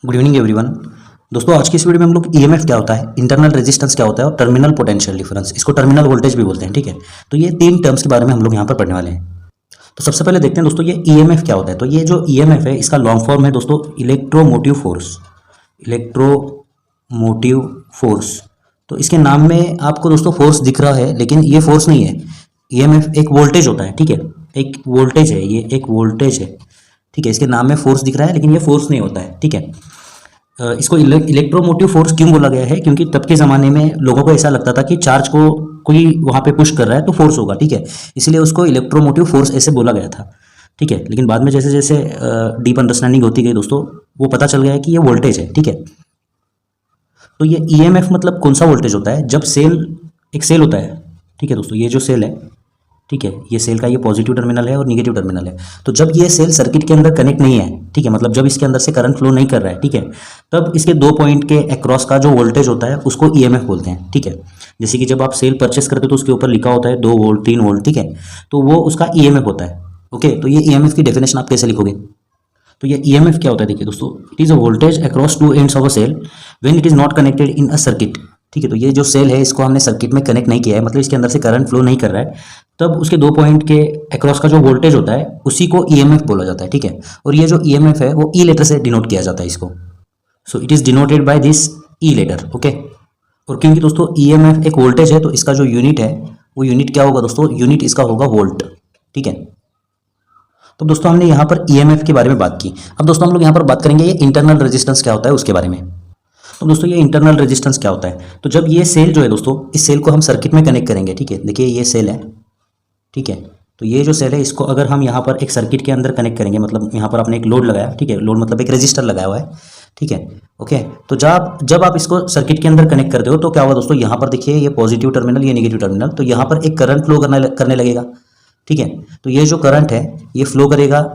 Good evening everyone. दोस्तों आज की इस वीडियो में हम लोग ईएमएफ क्या होता है, इंटरनल रेजिस्टेंस क्या होता है और टर्मिनल पोटेंशियल डिफरेंस, इसको टर्मिनल वोल्टेज भी बोलते हैं। ठीक है, तो ये तीन टर्म्स के बारे में हम लोग यहाँ पर पढ़ने वाले हैं। तो सबसे पहले देखते हैं दोस्तों ये ईएमएफ क्या होता है। तो ये जो ईएमएफ है इसका लॉन्ग फॉर्म है दोस्तों इलेक्ट्रोमोटिव फोर्स। इलेक्ट्रोमोटिव फोर्स, तो इसके नाम में आपको दोस्तों फोर्स दिख रहा है, लेकिन ये फोर्स नहीं है। ईएमएफ एक वोल्टेज होता है। ठीक है, एक वोल्टेज है, ये एक वोल्टेज है। ठीक है, इसके नाम में फोर्स दिख रहा है लेकिन ये फोर्स नहीं होता है। ठीक है, इसको इलेक्ट्रोमोटिव फोर्स क्यों बोला गया है, क्योंकि तब के ज़माने में लोगों को ऐसा लगता था कि चार्ज को कोई वहाँ पे पुश कर रहा है तो फोर्स होगा। ठीक है, इसलिए उसको इलेक्ट्रोमोटिव फोर्स ऐसे बोला गया था। ठीक है, लेकिन बाद में जैसे जैसे डीप अंडरस्टैंडिंग होती गई दोस्तों, वो पता चल गया है कि ये वोल्टेज है। ठीक है, तो ये ईएमएफ मतलब कौन सा वोल्टेज होता है, जब एक सेल होता है। ठीक है दोस्तों, ये जो सेल है, ठीक है, ये सेल का ये पॉजिटिव टर्मिनल है और निगेटिव टर्मिनल है। तो जब ये सेल सर्किट के अंदर कनेक्ट नहीं है, ठीक है, मतलब जब इसके अंदर से करंट फ्लो नहीं कर रहा है, ठीक है, तब इसके दो पॉइंट के अक्रॉस का जो वोल्टेज होता है उसको ईएमएफ बोलते हैं। ठीक है, जैसे कि जब आप सेल परचेस करते हो तो उसके ऊपर लिखा होता है 2 वोल्ट 3 वोल्ट। ठीक है, तो वो उसका ईएमएफ होता है। ओके, तो ये ईएमएफ की डेफिनेशन आप कैसे लिखोगे, तो ये ईएमएफ क्या होता है, देखिए दोस्तों, it is a voltage across two ends of a cell when it is not connected in a circuit. ठीक है, तो ये जो सेल है इसको हमने सर्किट में कनेक्ट नहीं किया है, मतलब इसके अंदर से करंट फ्लो नहीं कर रहा है, तब उसके दो पॉइंट के अक्रॉस का जो वोल्टेज होता है उसी को ईएमएफ बोला जाता है। ठीक है, और ये जो ईएमएफ है वो ई लेटर से डिनोट किया जाता है इसको। So it is denoted by this E letter. Okay, और क्योंकि दोस्तों ईएमएफ एक वोल्टेज है तो इसका जो यूनिट है वो यूनिट क्या होगा दोस्तों, यूनिट इसका होगा वोल्ट। ठीक है, तो दोस्तों हमने यहाँ पर ईएमएफ के बारे में बात की। अब दोस्तों हम लोग यहाँ पर बात करेंगे ये इंटरनल रेजिस्टेंस क्या होता है उसके बारे में। तो दोस्तों ये इंटरनल रेजिस्टेंस क्या होता है, तो जब ये सेल जो है दोस्तों, इस सेल को हम सर्किट में कनेक्ट करेंगे। ठीक है, देखिए ये सेल है। ठीक है, तो ये जो सेल है इसको अगर हम यहाँ पर एक सर्किट के अंदर कनेक्ट करेंगे, मतलब यहाँ पर आपने एक लोड लगाया। ठीक है, लोड मतलब एक रजिस्टर लगाया हुआ है। ठीक है, ओके, तो जब आप इसको सर्किट के अंदर कनेक्ट करते हो तो क्या होगा दोस्तों, यहाँ पर देखिए ये पॉजिटिव टर्मिनल, ये नेगेटिव टर्मिनल, तो यहाँ पर एक करंट फ्लो करने लगेगा। ठीक है, तो ये जो करंट है ये फ्लो करेगा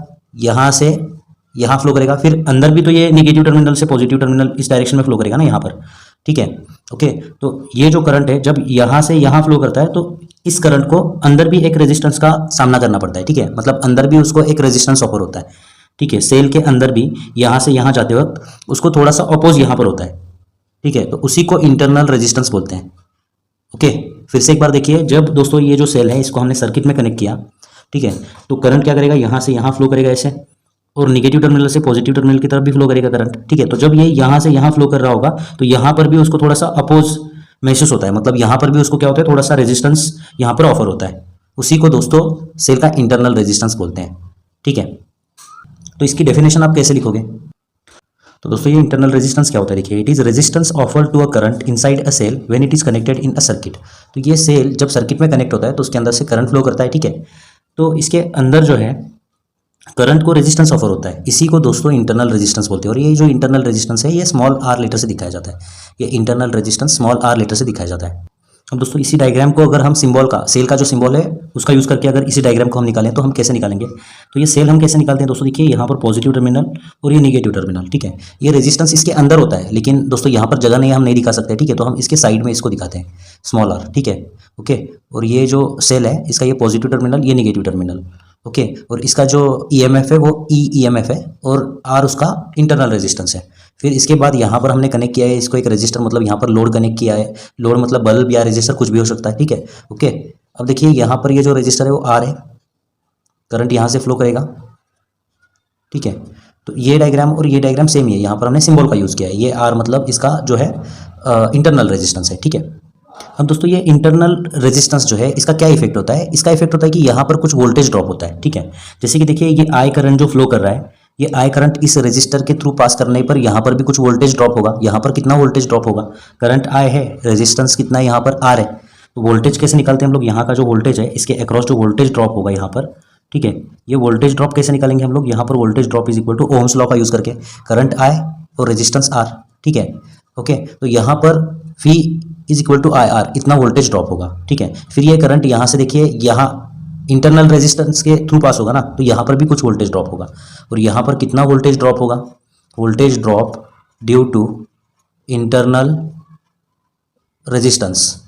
यहाँ से यहाँ फ्लो करेगा, फिर अंदर भी तो ये नेगेटिव टर्मिनल से पॉजिटिव टर्मिनल इस डायरेक्शन में फ्लो करेगा ना यहाँ पर। ठीक है, ओके, तो ये जो करंट है जब यहाँ से यहाँ फ्लो करता है तो इस करंट को अंदर भी एक रेजिस्टेंस का सामना करना पड़ता है। ठीक है, मतलब अंदर भी उसको एक रेजिस्टेंस ऑफर होता है। ठीक है, सेल के अंदर भी यहाँ से यहाँ जाते वक्त उसको थोड़ा सा अपोज यहाँ पर होता है। ठीक है, तो उसी को इंटरनल रेजिस्टेंस बोलते हैं। ओके, फिर से एक बार देखिए, जब दोस्तों ये जो सेल है इसको हमने सर्किट में कनेक्ट किया, ठीक है, तो करंट क्या करेगा, यहाँ से यहाँ फ्लो करेगा ऐसे, और निगेटिव टर्मिनल से पॉजिटिव टर्मिनल की तरफ भी फ्लो करेगा करंट। ठीक है, तो जब ये यहाँ से यहाँ फ्लो कर रहा होगा तो यहाँ पर भी उसको थोड़ा सा अपोज महसूस होता है, मतलब यहाँ पर भी उसको क्या होता है, थोड़ा सा रेजिस्टेंस यहाँ पर ऑफर होता है। उसी को दोस्तों सेल का इंटरनल रेजिस्टेंस बोलते हैं। ठीक है, तो इसकी डेफिनेशन आप कैसे लिखोगे, तो दोस्तों ये इंटरनल रेजिस्टेंस क्या होता है, देखिए, it is resistance offer to a current inside a cell when it is connected in a circuit. तो ये सेल जब सर्किट में कनेक्ट होता है तो उसके अंदर से करंट फ्लो करता है। ठीक है, तो इसके अंदर जो है करंट को रेजिस्टेंस ऑफर होता है, इसी को दोस्तों इंटरनल रेजिस्टेंस बोलते हैं। और ये जो इंटरनल रेजिस्टेंस है ये स्मॉल आर लेटर से दिखाया जाता है, ये internal resistance small R letter से दिखाया जाता है। अब दोस्तों इसी डायग्राम को अगर हम सिंबल का, सेल का जो सिंबल है उसका यूज़ करके अगर इसी डायग्राम को हम निकालें तो हम कैसे निकालेंगे, तो ये सेल हम कैसे निकालते हैं दोस्तों, देखिए यहाँ पर पॉजिटिव टर्मिनल और ये निगेटिव टर्मिनल। ठीक है, ये रेजिस्टेंस इसके अंदर होता है, लेकिन दोस्तों यहाँ पर जगह नहीं, हम नहीं दिखा सकते। ठीक है, तो हम इसके साइड में इसको दिखाते हैं स्मॉल आर। ठीक है, ओके, और ये जो सेल है इसका ये पॉजिटिव टर्मिनल, ये निगेटिव टर्मिनल। ओके, और इसका जो ईएमएफ है वो ईएमएफ है और आर उसका इंटरनल रेजिस्टेंस है। फिर इसके बाद यहाँ पर हमने कनेक्ट किया है इसको एक रजिस्टर, मतलब यहाँ पर लोड कनेक्ट किया है। लोड मतलब बल्ब या रजिस्टर कुछ भी हो सकता है। ठीक है, ओके, अब देखिए यहाँ पर ये जो रजिस्टर है वो आर है, करंट यहाँ से फ्लो करेगा। ठीक है, तो ये डायग्राम और ये डायग्राम सेम ही है, यहाँ पर हमने सिंबल का यूज़ किया है, ये आर मतलब इसका जो है इंटरनल रेजिस्टेंस है। ठीक है, अब दोस्तों ये इंटरनल रेजिस्टेंस जो है इसका क्या इफेक्ट होता है, इसका इफेक्ट होता है कि यहाँ पर कुछ वोल्टेज ड्रॉप होता है। ठीक है, जैसे कि देखिए ये आई करंट जो फ्लो कर रहा है, ये आई करंट इस रेजिस्टर के थ्रू पास करने पर यहाँ पर भी कुछ वोल्टेज ड्रॉप होगा। यहाँ पर कितना वोल्टेज ड्रॉप होगा, करंट आई है, रेजिस्टेंस कितना है यहाँ पर आर है, तो वोल्टेज कैसे निकालते हैं हम लोग, यहाँ का जो वोल्टेज है इसके अक्रॉस जो वोल्टेज ड्रॉप होगा यहाँ पर। ठीक है, ये वोल्टेज ड्रॉप कैसे निकालेंगे हम लोग, यहाँ पर voltage drop is equal to Ohm's law का यूज करके, करंट आई और रेजिस्टेंस आर। ठीक है, ओके, तो यहाँ पर V is equal to I R, इतना वोल्टेज ड्रॉप होगा। ठीक है, फिर ये करंट यहाँ से देखिए यहाँ इंटरनल रेजिस्टेंस के थ्रू पास होगा ना, तो यहाँ पर भी कुछ वोल्टेज ड्रॉप होगा, और यहाँ पर कितना वोल्टेज ड्रॉप होगा, voltage drop due to internal resistance.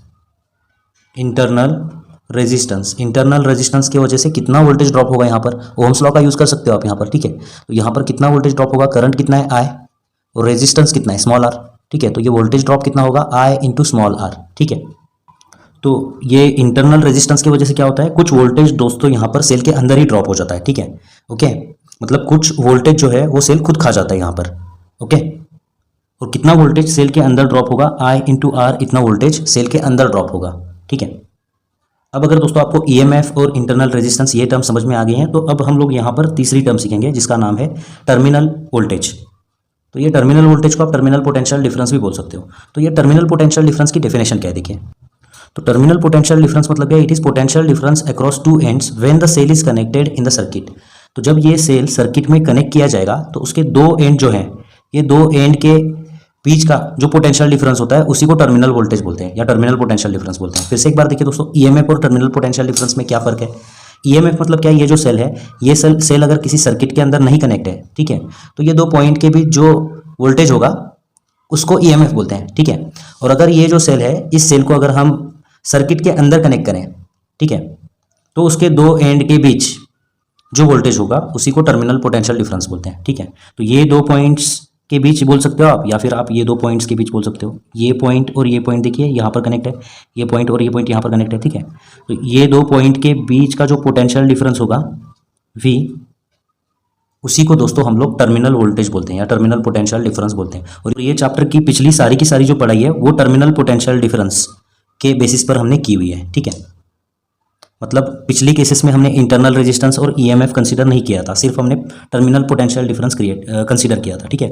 Internal resistance की वजह से कितना वोल्टेज ड्रॉप होगा, यहाँ पर ओम्स लॉ का यूज़ कर सकते हो आप यहाँ पर। ठीक है, तो यहाँ पर कितना वोल्टेज ड्रॉप होगा, करंट कितना है आई, और रेजिस्टेंस कितना है, स्मॉल आर, ठीक है। तो ये वोल्टेज ड्रॉप कितना होगा, आई इंटू स्मॉल आर, ठीक है। तो ये इंटरनल रेजिस्टेंस की वजह से क्या होता है, कुछ वोल्टेज दोस्तों यहाँ पर सेल के अंदर ही ड्रॉप हो जाता है, ठीक है, ओके। मतलब कुछ वोल्टेज जो है वो सेल खुद खा जाता है यहाँ पर, ओके। और कितना वोल्टेज सेल के अंदर ड्रॉप होगा, आई इंटू आर, इतना वोल्टेज सेल के अंदर ड्रॉप होगा, ठीक है। अब अगर दोस्तों आपको ईएमएफ और इंटरनल रेजिस्टेंस ये टर्म समझ में आ गए हैं, तो अब हम लोग यहाँ पर तीसरी टर्म सीखेंगे जिसका नाम है टर्मिनल वोल्टेज। तो ये टर्मिनल वोल्टेज को आप टर्मिनल पोटेंशियल डिफरेंस भी बोल सकते हो। तो ये टर्मिनल पोटेंशियल डिफरेंस की डेफिनेशन क्या है, देखिए। तो टर्मिनल पोटेंशियल डिफरेंस मतलब क्या, it is potential difference across two ends when the cell is connected in the circuit. तो जब ये सेल सर्किट में कनेक्ट किया जाएगा तो उसके दो एंड जो है, ये दो एंड के बीच का जो पोटेंशियल डिफरेंस होता है उसी को टर्मिनल वोल्टेज बोलते हैं या टर्मिनल पोटेंशियल डिफरेंस बोलते हैं। फिर से एक बार देखिए दोस्तों, ईएमएफ और टर्मिनल पोटेंशियल डिफरेंस में क्या फर्क है। ईएमएफ मतलब क्या है, ये जो सेल है, ये सेल अगर किसी सर्किट के अंदर नहीं कनेक्ट है, ठीक है, तो ये दो पॉइंट के बीच जो वोल्टेज होगा उसको ईएमएफ बोलते हैं, ठीक है। और अगर ये जो सेल है, इस सेल को अगर हम सर्किट के अंदर कनेक्ट करें, ठीक है, तो उसके दो एंड के बीच जो वोल्टेज होगा उसी को टर्मिनल पोटेंशियल डिफरेंस बोलते हैं, ठीक है। तो ये दो पॉइंट्स के बीच बोल सकते हो आप, या फिर आप ये दो पॉइंट्स के बीच बोल सकते हो। ये पॉइंट और ये पॉइंट देखिए यहाँ पर कनेक्ट है, ये पॉइंट और ये पॉइंट यहाँ पर कनेक्ट है, ठीक है। तो ये दो पॉइंट के बीच का जो पोटेंशियल डिफरेंस होगा V, उसी को दोस्तों हम लोग टर्मिनल वोल्टेज बोलते हैं या टर्मिनल पोटेंशियल डिफरेंस बोलते हैं। और ये चैप्टर की पिछली सारी की सारी जो पढ़ाई है वो टर्मिनल पोटेंशियल डिफरेंस के बेसिस पर हमने की हुई है, ठीक है। मतलब पिछली केसेस में हमने इंटरनल रेजिस्टेंस और ईएमएफ कंसीडर नहीं किया था, सिर्फ हमने टर्मिनल पोटेंशियल डिफरेंस कंसीडर किया था, ठीक है।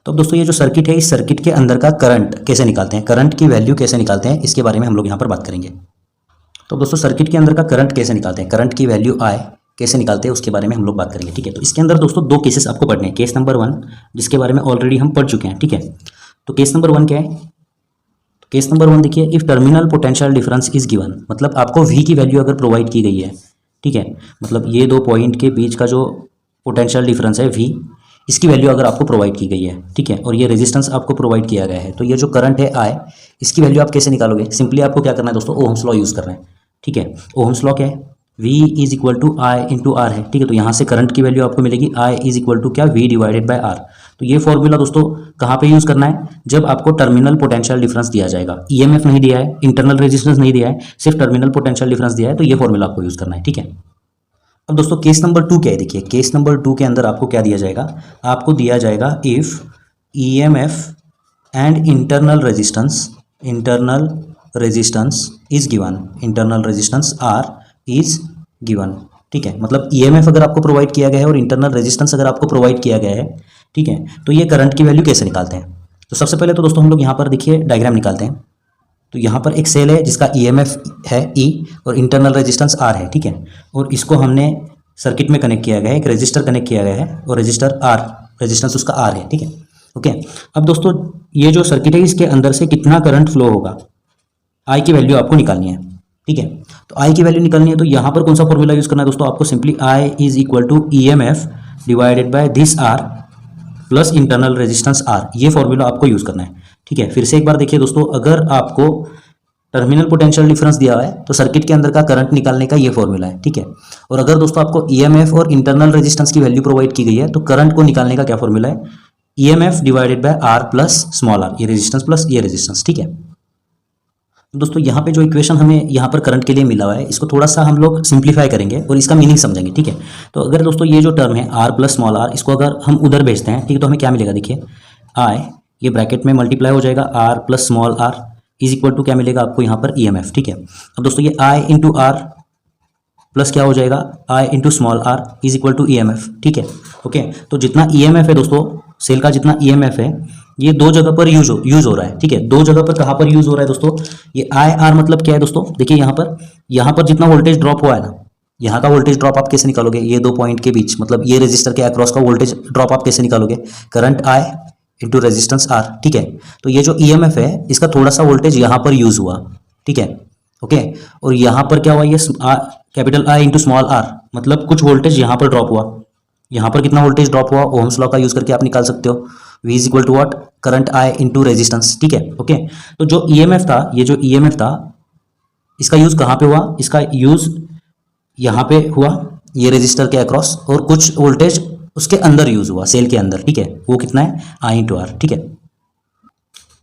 तो अब दोस्तों ये जो सर्किट है, इस सर्किट के अंदर का करंट कैसे निकालते हैं, करंट की वैल्यू कैसे निकालते हैं, इसके बारे में हम लोग यहाँ पर बात करेंगे। तो दोस्तों सर्किट के अंदर का करंट कैसे निकालते हैं, करंट की वैल्यू आई कैसे निकालते हैं, उसके बारे में हम लोग बात करेंगे, ठीक है। तो इसके अंदर दोस्तों दो केसेस आपको पढ़ने हैं। केस नंबर 1 जिसके बारे में ऑलरेडी हम पढ़ चुके हैं, ठीक है। तो केस नंबर 1 क्या है, केस नंबर 1 देखिए, if terminal potential difference is given, मतलब आपको V की वैल्यू अगर प्रोवाइड की गई है, ठीक है, मतलब ये दो पॉइंट के बीच का जो पोटेंशियल डिफरेंस है V, इसकी वैल्यू अगर आपको प्रोवाइड की गई है, ठीक है, और ये रेजिस्टेंस आपको प्रोवाइड किया गया है, तो ये जो करंट है I, इसकी वैल्यू आप कैसे निकालोगे। सिंपली आपको क्या करना है दोस्तों, ओहम्स लॉ यूज़ करना है, ठीक है। ओहम्स लॉ क्या है, V is equal to I into R है, ठीक है। तो यहाँ से करंट की वैल्यू आपको मिलेगी I इज इक्वल टू क्या, V डिवाइडेड बाय R। तो ये फॉर्मूला दोस्तों कहाँ पे यूज़ करना है, जब आपको टर्मिनल पोटेंशियल डिफरेंस दिया जाएगा, ईएमएफ नहीं दिया है, इंटरनल रेजिस्टेंस नहीं दिया है, सिर्फ टर्मिनल पोटेंशियल डिफरेंस दिया है, तो ये फॉर्मूला आपको यूज़ करना है, ठीक है। अब दोस्तों केस नंबर 2 क्या है, देखिए केस नंबर 2 के अंदर आपको क्या दिया जाएगा, आपको दिया जाएगा if EMF and internal resistance is given, internal resistance are is given, ठीक है। मतलब ईएमएफ अगर आपको प्रोवाइड किया गया है और इंटरनल रेजिस्टेंस अगर आपको प्रोवाइड किया गया है, ठीक है, तो ये करंट की वैल्यू कैसे निकालते हैं। तो सबसे पहले तो दोस्तों हम लोग यहाँ पर देखिए डायग्राम निकालते हैं। तो यहाँ पर एक सेल है जिसका ईएमएफ है E और इंटरनल रेजिस्टेंस R है, ठीक है, और इसको हमने सर्किट में कनेक्ट किया गया है, एक रजिस्टर कनेक्ट किया गया है और रजिस्टर R, रेजिस्टेंस उसका R है, ठीक है, ओके। अब दोस्तों ये जो सर्किट है इसके अंदर से कितना करंट फ्लो होगा, I की वैल्यू आपको निकालनी है, ठीक है। तो I की वैल्यू निकालनी है, तो यहाँ पर कौन सा फॉर्मूला यूज़ करना है दोस्तों, आपको simply I is equal to EMF divided by this R plus internal resistance R, ये फॉर्मूला आपको यूज़ करना है, ठीक है। फिर से एक बार देखिए दोस्तों, अगर आपको टर्मिनल पोटेंशियल डिफरेंस दिया हुआ है तो सर्किट के अंदर का करंट निकालने का ये फॉर्मूला है, ठीक है। और अगर दोस्तों आपको ईएमएफ और इंटरनल रेजिस्टेंस की वैल्यू प्रोवाइड की गई है तो करंट को निकालने का क्या फॉर्मूला है, EMF divided by R plus small r, ये रेजिस्टेंस प्लस ये रेजिस्टेंस, ठीक है। दोस्तों यहाँ पे जो इक्वेशन हमें यहाँ पर करंट के लिए मिला हुआ है, इसको थोड़ा सा हम लोग सिंप्लीफाई करेंगे और इसका मीनिंग समझेंगे, ठीक है। तो अगर दोस्तों ये जो टर्म है R प्लस स्मॉल r, इसको अगर हम उधर भेजते हैं, ठीक है, तो हमें क्या मिलेगा, देखिए I ये ब्रैकेट में मल्टीप्लाई हो जाएगा R plus small r is equal to क्या मिलेगा आपको यहाँ पर EMF, ठीक है। अब दोस्तों ये I इंटू R प्लस क्या हो जाएगा, I into small r is equal to EMF, ठीक है, ओके। तो जितना EMF है दोस्तों, सेल का जितना EMF है, ये दो जगह पर यूज हो रहा है, ठीक है। दो जगह पर कहाँ पर यूज हो रहा है दोस्तों, ये IR मतलब क्या है दोस्तों, देखिए यहाँ पर जितना वोल्टेज ड्रॉप हुआ है ना, यहाँ का वोल्टेज ड्रॉप आप कैसे निकालोगे, ये दो पॉइंट के बीच, मतलब ये रजिस्टर के अक्रॉस का वोल्टेज ड्रॉप आप कैसे निकालोगे, current I into resistance R, ठीक है। तो ये जो EMF है इसका थोड़ा सा वोल्टेज यहाँ पर यूज हुआ, ठीक है, ओके। और यहाँ पर क्या हुआ, ये capital I into small r, मतलब कुछ वोल्टेज यहाँ पर ड्रॉप हुआ, यहाँ पर कितना वोल्टेज ड्रॉप हुआ, ओहम्स लॉ का यूज करके आप निकाल सकते हो, V is equal to what, current I into resistance, ठीक है, ओके। तो जो EMF था, ये जो EMF था इसका यूज कहाँ पे हुआ, इसका यूज यहाँ पे हुआ, ये रजिस्टर के अक्रॉस, और कुछ वोल्टेज उसके अंदर यूज हुआ, सेल के अंदर, ठीक है, वो कितना है आई इंटू आर, ठीक है।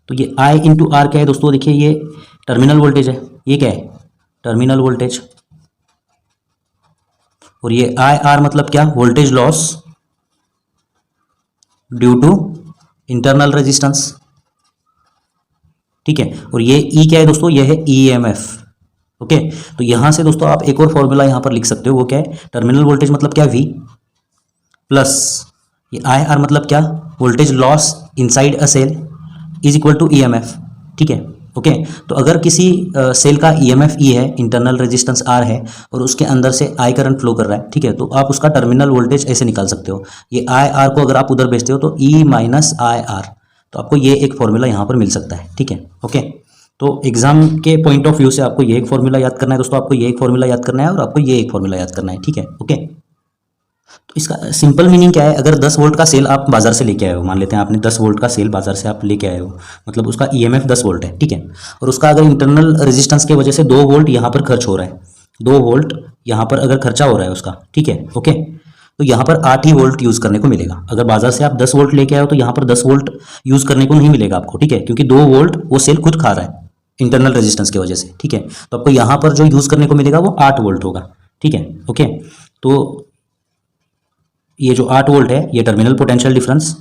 तो ये आई इंटू आर क्या है दोस्तों, देखिए ये टर्मिनल वोल्टेज है, ये क्या है टर्मिनल वोल्टेज, और ये आई आर मतलब क्या, voltage loss due to internal resistance, ठीक है। और ये ई क्या है दोस्तों, ये है ईएमएफ, ओके। तो यहां से दोस्तों आप एक और फॉर्मूला यहां पर लिख सकते हो, वो क्या है, टर्मिनल वोल्टेज मतलब क्या वी, प्लस ये आई आर मतलब क्या, voltage loss inside a cell is equal to EMF, ठीक है, ओके। तो अगर किसी सेल का ईएमएफ ई है, इंटरनल रेजिस्टेंस आर है, और उसके अंदर से आई करंट फ्लो कर रहा है, ठीक है, तो आप उसका टर्मिनल वोल्टेज ऐसे निकाल सकते हो, ये आई आर को अगर आप उधर भेजते हो तो ई माइनस आई आर, तो आपको ये एक फॉर्मूला यहाँ पर मिल सकता है, ठीक है, ओके। तो एग्जाम के पॉइंट ऑफ व्यू से आपको ये एक फॉर्मूला याद करना है दोस्तों, आपको ये एक फॉर्मूला याद करना है और आपको ये एक फॉर्मूला याद करना है, ठीक है, ओके। तो इसका सिंपल मीनिंग क्या है, अगर 10 वोल्ट का सेल आप बाजार से लेके आए हो, मान लेते हैं आपने 10 वोल्ट का सेल बाजार से आप लेके आए हो, मतलब उसका ईएमएफ 10 वोल्ट है, ठीक है, और उसका अगर इंटरनल रेजिस्टेंस की वजह से 2 वोल्ट यहाँ पर खर्च हो रहा है, 2 वोल्ट यहाँ पर अगर खर्चा हो रहा है उसका, ठीक है, ओके, तो यहाँ पर 8 ही वोल्ट यूज करने को मिलेगा। अगर बाजार से आप 10 वोल्ट लेके आए हो तो यहाँ पर 10 वोल्ट यूज करने को नहीं मिलेगा आपको, ठीक है, क्योंकि 2 वोल्ट वो सेल खुद खा रहा है इंटरनल रेजिस्टेंस की वजह से, ठीक है। तो आपको यहाँ पर जो यूज करने को मिलेगा वो 8 वोल्ट होगा, ठीक है, ओके। तो ये जो 8 वोल्ट है ये टर्मिनल पोटेंशियल डिफरेंस,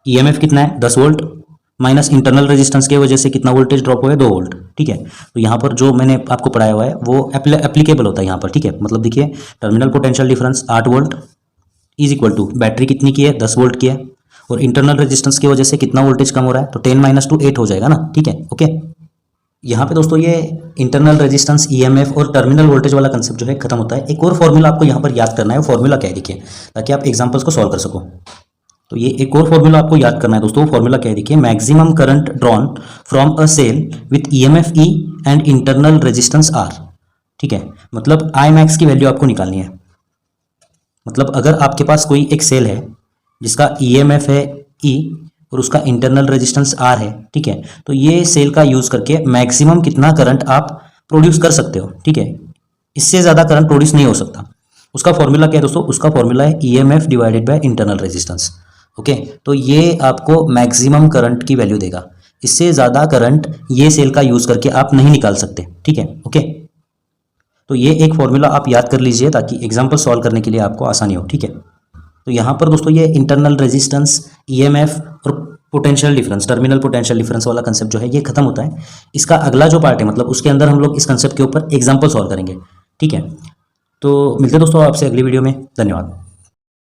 ईएमएफ कितना है 10 वोल्ट, माइनस इंटरनल रेजिस्टेंस की वजह से कितना वोल्टेज ड्रॉप हुआ है 2 वोल्ट, ठीक है। तो यहाँ पर जो मैंने आपको पढ़ाया हुआ है वो एप्लीकेबल होता है यहाँ पर, ठीक है। मतलब देखिए terminal potential difference 8 volt is equal to battery कितनी की है 10 वोल्ट की है, और इंटरनल रेजिस्टेंस की वजह से कितना वोल्टेज कम हो रहा है, तो 10 माइनस 2 8 हो जाएगा ना, ठीक है, ओके। यहाँ पे दोस्तों ये इंटरनल रेजिस्टेंस ईएमएफ और टर्मिनल वोल्टेज वाला कंसेप्ट जो है खत्म होता है। एक और फॉर्मूला आपको यहाँ पर याद करना है, वो फॉर्मूला क्या है देखिए, ताकि आप एग्जांपल्स को सॉल्व कर सको। तो ये एक और फॉर्मूला आपको याद करना है दोस्तों, फॉर्मूला क्या है देखिए, maximum current drawn from a cell with EMF E and internal resistance R, ठीक है। मतलब आई मैक्स की वैल्यू आपको निकालनी है। मतलब अगर आपके पास कोई एक सेल है जिसका ईएमएफ है ई और उसका इंटरनल रेजिस्टेंस आर है, ठीक है, तो ये सेल का यूज करके मैक्सिमम कितना करंट आप प्रोड्यूस कर सकते हो, ठीक है, इससे ज़्यादा करंट प्रोड्यूस नहीं हो सकता। उसका फॉर्मूला क्या है दोस्तों, उसका फॉर्मूला है EMF divided by internal resistance, okay. तो ये आपको मैक्सिमम करंट की वैल्यू देगा, इससे ज़्यादा करंट ये सेल का यूज करके आप नहीं निकाल सकते, ठीक है, ओके। तो ये एक फॉर्मूला आप याद कर लीजिए ताकि एग्जाम्पल सॉल्व करने के लिए आपको आसानी हो, ठीक है। तो यहाँ पर दोस्तों ये इंटरनल रेजिस्टेंस, ईएमएफ और potential difference, terminal potential difference वाला कंसेप्ट जो है ये खत्म होता है। इसका अगला जो पार्ट है मतलब उसके अंदर हम लोग इस कंसेप्ट के ऊपर एग्जाम्पल सॉल्व करेंगे, ठीक है। तो मिलते हैं दोस्तों आपसे अगली वीडियो में, धन्यवाद।